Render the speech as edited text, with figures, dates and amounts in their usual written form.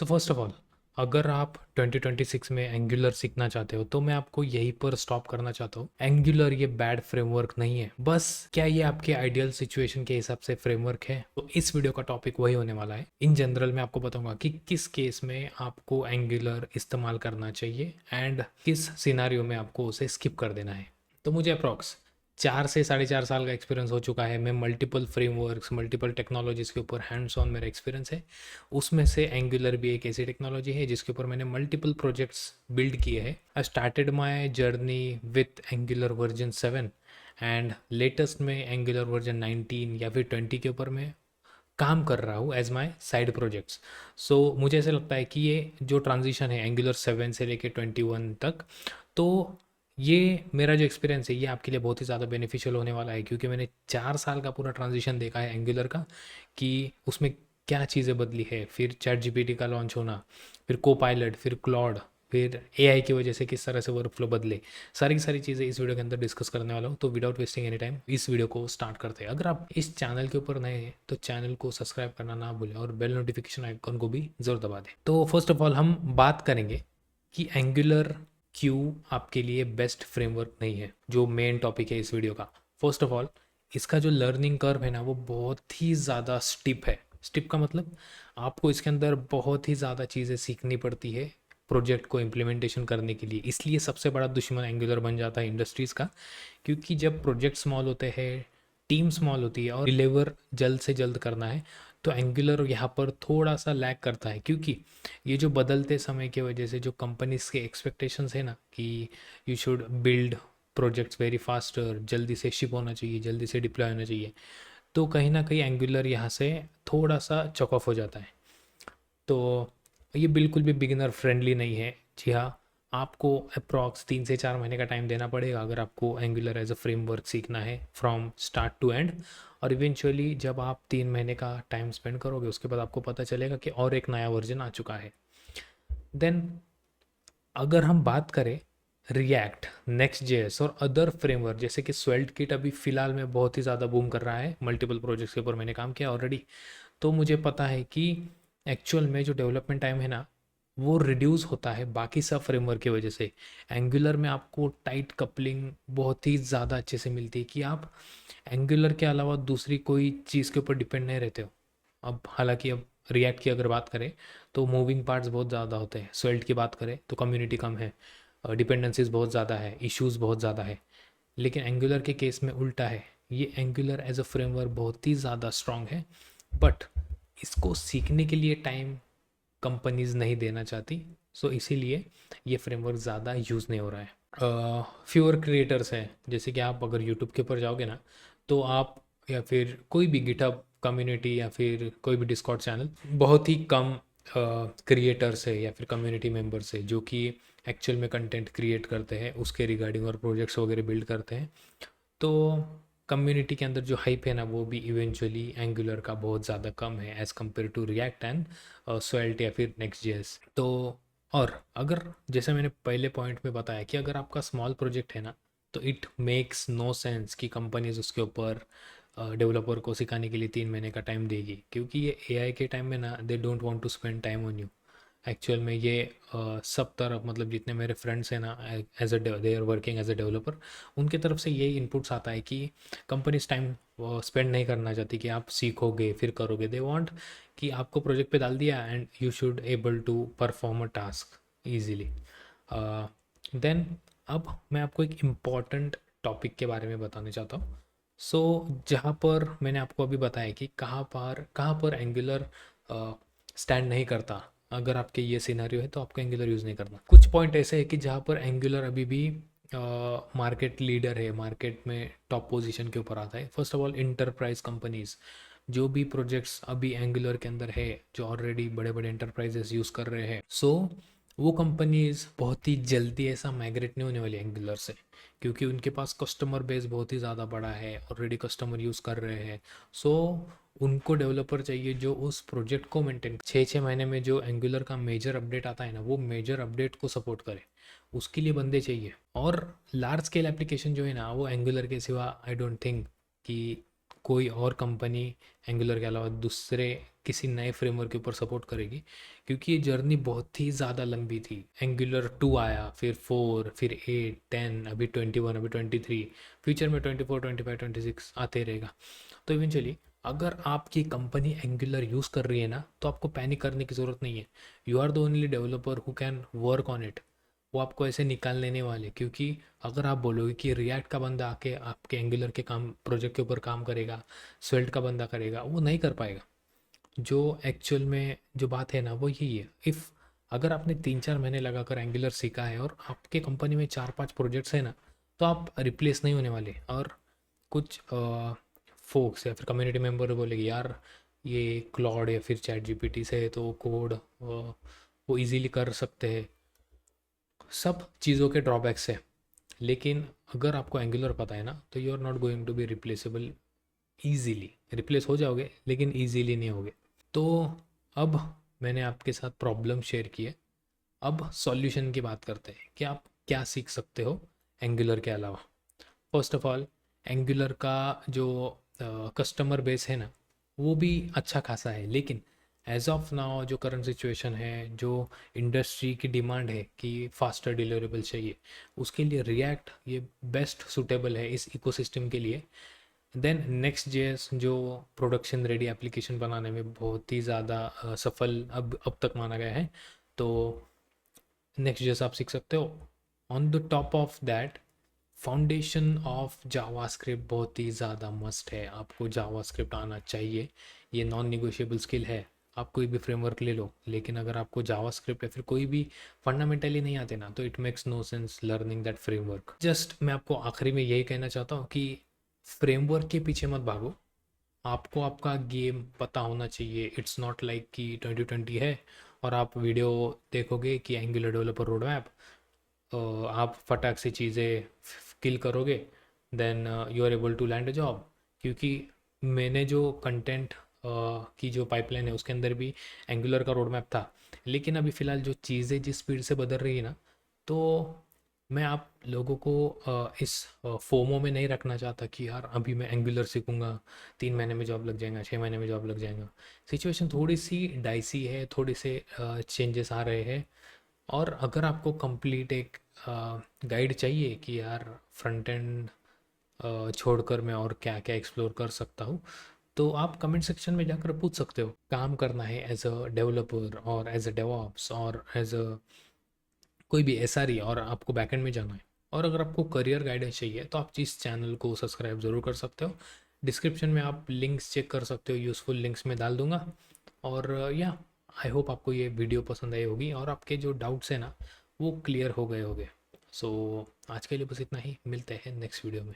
So first of all, अगर आप 2026 में एंगुलर सीखना चाहते हो तो मैं आपको यहीं पर स्टॉप करना चाहता हूँ। एंगुलर ये बैड फ्रेमवर्क नहीं है, बस क्या ये आपके आइडियल सिचुएशन के हिसाब से फ्रेमवर्क है? तो इस वीडियो का टॉपिक वही होने वाला है। इन जनरल मैं आपको बताऊंगा कि किस केस में आपको एंगुलर इस्तेमाल करना चाहिए एंड किस सिनारियो में आपको उसे स्किप कर देना है। तो मुझे अप्रॉक्स 4 से 4.5 साल का एक्सपीरियंस हो चुका है। मैं मल्टीपल फ्रेमवर्क्स, मल्टीपल टेक्नोलॉजीज़ के ऊपर हैंड्स ऑन मेरा एक्सपीरियंस है। उसमें से एंगुलर भी एक ऐसी टेक्नोलॉजी है जिसके ऊपर मैंने मल्टीपल प्रोजेक्ट्स बिल्ड किए हैं। I started my journey with angular version 7 and latest में एंगुलर वर्जन 19 या फिर 20 के ऊपर मैं काम कर रहा हूँ एज माई साइड प्रोजेक्ट्स। सो मुझे ऐसा लगता है कि ये जो ट्रांजिशन है एंगुलर 7 से लेके 21 तक, तो ये मेरा जो एक्सपीरियंस है ये आपके लिए बहुत ही ज़्यादा बेनिफिशियल होने वाला है, क्योंकि मैंने 4 साल का पूरा ट्रांजिशन देखा है एंगुलर का कि उसमें क्या चीज़ें बदली है। फिर चैट जीपीटी का लॉन्च होना, फिर को पायलट, फिर क्लॉड, फिर एआई की वजह से किस तरह से वर्क फ्लो बदले, सारी की सारी चीज़ें इस वीडियो के अंदर डिस्कस करने वाला हूँ। तो विदाउट वेस्टिंग एनी टाइम इस वीडियो को स्टार्ट करते हैं। अगर आप इस चैनल के ऊपर नए हैं तो चैनल को सब्सक्राइब करना ना भूलें और बेल नोटिफिकेशन आइकन को भी ज़रूर दबा दें। तो फर्स्ट ऑफ ऑल हम बात करेंगे कि एंगुलर क्यों आपके लिए बेस्ट फ्रेमवर्क नहीं है, जो मेन टॉपिक है इस वीडियो का। फर्स्ट ऑफ ऑल, इसका जो लर्निंग कर्व है ना वो बहुत ही ज़्यादा स्टिप है। स्टिप का मतलब आपको इसके अंदर बहुत ही ज़्यादा चीज़ें सीखनी पड़ती है प्रोजेक्ट को इम्प्लीमेंटेशन करने के लिए। इसलिए सबसे बड़ा दुश्मन एंगुलर बन जाता है इंडस्ट्रीज़ का, क्योंकि जब प्रोजेक्ट स्मॉल होते हैं, टीम स्मॉल होती है और डिलीवर जल्द से जल्द करना है, तो एंगुलर यहाँ पर थोड़ा सा लैग करता है। क्योंकि ये जो बदलते समय की वजह से जो कंपनीज के एक्सपेक्टेशंस है ना कि you should build projects very faster, जल्दी से शिप होना चाहिए, जल्दी से डिप्लॉय होना चाहिए, तो कहीं ना कहीं एंगुलर यहाँ से थोड़ा सा चॉक ऑफ हो जाता है। तो ये बिल्कुल भी बिगिनर फ्रेंडली नहीं है। जी हाँ, आपको अप्रॉक्स 3 से 4 महीने का टाइम देना पड़ेगा अगर आपको एंगुलर एज अ फ्रेमवर्क सीखना है फ्रॉम स्टार्ट टू एंड। और इवेंचुअली जब आप 3 महीने का टाइम स्पेंड करोगे उसके बाद आपको पता चलेगा कि और एक नया वर्जन आ चुका है। देन अगर हम बात करें रिएक्ट, नेक्स्ट जेएस और अदर फ्रेमवर्क जैसे कि स्वेल्ट किट अभी फ़िलहाल में बहुत ही ज़्यादा बूम कर रहा है। मल्टीपल प्रोजेक्ट्स के ऊपर मैंने काम किया ऑलरेडी, तो मुझे पता है कि एक्चुअल में जो डेवलपमेंट टाइम है ना वो रिड्यूस होता है बाकी सब फ्रेमवर्क की वजह से। एंगुलर में आपको टाइट कपलिंग बहुत ही ज़्यादा अच्छे से मिलती है कि आप एंगुलर के अलावा दूसरी कोई चीज़ के ऊपर डिपेंड नहीं रहते हो। अब हालांकि अब रिएक्ट की अगर बात करें तो मूविंग पार्ट्स बहुत ज़्यादा होते हैं। स्वेल्ट की बात करें तो कम्युनिटी कम है, डिपेंडेंसीज बहुत ज़्यादा है, इश्यूज बहुत ज़्यादा है। लेकिन एंगुलर के केस में उल्टा है। ये एंगुलर एज अ फ्रेमवर्क बहुत ही ज़्यादा स्ट्रांग है, बट इसको सीखने के लिए टाइम कंपनीज नहीं देना चाहती। सो इसीलिए ये फ्रेमवर्क ज़्यादा यूज़ नहीं हो रहा है। फ्यूअर क्रिएटर्स है, जैसे कि आप अगर यूट्यूब के ऊपर जाओगे ना तो आप, या फिर कोई भी गिटहब कम्युनिटी या फिर कोई भी डिस्कॉर्ड चैनल, बहुत ही कम क्रिएटर्स है या फिर कम्युनिटी मेंबर्स है जो कि एक्चुअल में कंटेंट क्रिएट करते हैं उसके रिगार्डिंग और प्रोजेक्ट्स वगैरह बिल्ड करते हैं। तो कम्युनिटी के अंदर जो हाइप है ना वो भी इवेंचुअली एंगुलर का बहुत ज़्यादा कम है as compare to react and svelte या फिर नेक्स्ट जेएस। तो और अगर जैसे मैंने पहले पॉइंट में बताया कि अगर आपका स्मॉल प्रोजेक्ट है ना तो इट मेक्स नो सेंस कि कंपनीज उसके ऊपर डेवलपर को सिखाने के लिए 3 महीने का टाइम देगी, क्योंकि ये एआई के टाइम में ना they don't want to spend time on you. Actual में ये सब तरफ, मतलब जितने मेरे फ्रेंड्स हैं ना as a they are working as a developer, उनके तरफ से यही इनपुट्स आता है कि कंपनीज टाइम स्पेंड नहीं करना चाहती कि आप सीखोगे फिर करोगे। दे वांट कि आपको प्रोजेक्ट पे डाल दिया and you should able to perform a task easily. Then अब मैं आपको एक इम्पॉर्टेंट टॉपिक के बारे में बताना चाहता हूँ। सो जहाँ पर मैंने आपको अभी बताया कि कहाँ पर एंगुलर स्टैंड नहीं करता। अगर आपके ये सिनेरियो है तो आपको एंगुलर यूज़ नहीं करना। कुछ पॉइंट ऐसे है कि जहाँ पर एंगुलर अभी भी मार्केट लीडर है, मार्केट में टॉप पोजीशन के ऊपर आता है। First of all, enterprise companies जो भी प्रोजेक्ट्स अभी एंगुलर के अंदर है, जो ऑलरेडी बड़े बड़े इंटरप्राइजेस यूज़ कर रहे हैं, सो वो कंपनीज बहुत ही जल्दी ऐसा माइग्रेट नहीं होने वाली एंगुलर से, क्योंकि उनके पास कस्टमर बेस बहुत ही ज़्यादा बड़ा है, ऑलरेडी कस्टमर यूज़ कर रहे हैं। सो उनको डेवलपर चाहिए जो उस प्रोजेक्ट को मेंटेन 6 6 महीने में जो एंगुलर का मेजर अपडेट आता है ना वो मेजर अपडेट को सपोर्ट करे, उसके लिए बंदे चाहिए। और लार्ज स्केल एप्लीकेशन जो है ना वो एंगुलर के सिवा आई डोंट थिंक कि कोई और कंपनी एंगुलर के अलावा दूसरे किसी नए फ्रेमवर्क के ऊपर सपोर्ट करेगी, क्योंकि ये जर्नी बहुत ही ज़्यादा लंबी थी। एंगुलर 2 आया, फिर 4, फिर 8, 10, अभी 21, अभी 23, फ्यूचर में 24, 25, 26 आते रहेगा। तो इवेंचुअली अगर आपकी कंपनी एंगुलर यूज़ कर रही है ना, तो आपको पैनिक करने की ज़रूरत नहीं है। You are the only developer who can work on it. वो आपको ऐसे निकाल लेने वाले, क्योंकि अगर आप बोलोगे कि रिएक्ट का बंदा आके आपके एंगुलर के काम प्रोजेक्ट के ऊपर काम करेगा, स्वेल्ट का बंदा करेगा, वो नहीं कर पाएगा। जो एक्चुअल में जो बात है ना वो यही है। इफ़ अगर आपने 3-4 महीने लगाकर एंगुलर सीखा है और आपके कंपनी में 4-5 प्रोजेक्ट्स है ना, तो आप रिप्लेस नहीं होने वाले। और कुछ फोक्स या फिर कम्युनिटी मेंबर बोलेंगे यार ये क्लॉड या फिर चैट जीपीटी से तो कोड वो इजीली कर सकते हैं। सब चीज़ों के ड्रॉबैक्स है, लेकिन अगर आपको एंगुलर पता है ना, तो you are not going to be replaceable easily. Replace हो जाओगे लेकिन ईजीली नहीं होगे। तो अब मैंने आपके साथ प्रॉब्लम शेयर की है, अब सॉल्यूशन की बात करते हैं कि आप क्या सीख सकते हो एंगुलर के अलावा। फर्स्ट ऑफ ऑल, एंगुलर का जो कस्टमर बेस है ना, वो भी अच्छा खासा है, लेकिन एज ऑफ नाउ जो करंट सिचुएशन है, जो इंडस्ट्री की डिमांड है कि फास्टर डिलीवरेबल चाहिए, उसके लिए रिएक्ट ये बेस्ट सूटेबल है इस इकोसिस्टम के लिए। देन नेक्स्ट जेएस जो प्रोडक्शन रेडी एप्लीकेशन बनाने में बहुत ही ज़्यादा सफल अब तक माना गया है, तो नेक्स्ट जेएस आप सीख सकते हो। On the top of that, foundation of JavaScript बहुत ही ज़्यादा मस्ट है। आपको जावास्क्रिप्ट आना चाहिए, ये नॉन निगोशिएबल स्किल है। आप कोई भी फ्रेमवर्क ले लो, लेकिन अगर आपको जावास्क्रिप्ट या फिर कोई भी फंडामेंटली नहीं आते ना, तो it makes no sense learning that framework. Just मैं आपको आखिरी में यही कहना चाहता हूँ कि फ्रेमवर्क के पीछे मत भागो, आपको आपका गेम पता होना चाहिए। इट्स नॉट लाइक कि 2020 है और आप वीडियो देखोगे कि एंगुलर डेवलपर रोड मैप, आप फटाक से चीज़ें किल करोगे, then you are able to land a job. क्योंकि मैंने जो कंटेंट की जो पाइपलाइन है उसके अंदर भी एंगुलर का रोड मैप था, लेकिन अभी फ़िलहाल जो चीज़ें जिस स्पीड से बदल रही है ना, तो मैं आप लोगों को इस फोमो में नहीं रखना चाहता कि यार अभी मैं एंगुलर सीखूंगा, 3 महीने में जॉब लग जाएगा, 6 महीने में जॉब लग जाएगा। सिचुएशन थोड़ी सी डाइसी है, थोड़े से चेंजेस आ रहे हैं। और अगर आपको कंप्लीट एक गाइड चाहिए कि यार फ्रंट एंड छोड़कर मैं और क्या क्या एक्सप्लोर कर सकता हूँ, तो आप कमेंट सेक्शन में जाकर पूछ सकते हो। काम करना है एज अ डेवलपर और एज अ डेवऑप्स और एज अ कोई भी एसआरई, और आपको बैकएंड में जाना है, और अगर आपको करियर गाइडेंस चाहिए, तो आप इस चैनल को सब्सक्राइब ज़रूर कर सकते हो। डिस्क्रिप्शन में आप लिंक्स चेक कर सकते हो, यूज़फुल लिंक्स में डाल दूंगा। और या आई होप आपको ये वीडियो पसंद आई होगी और आपके जो डाउट्स हैं ना वो क्लियर हो गए होंगे। सो आज के लिए बस इतना ही, मिलते हैं नेक्स्ट वीडियो में।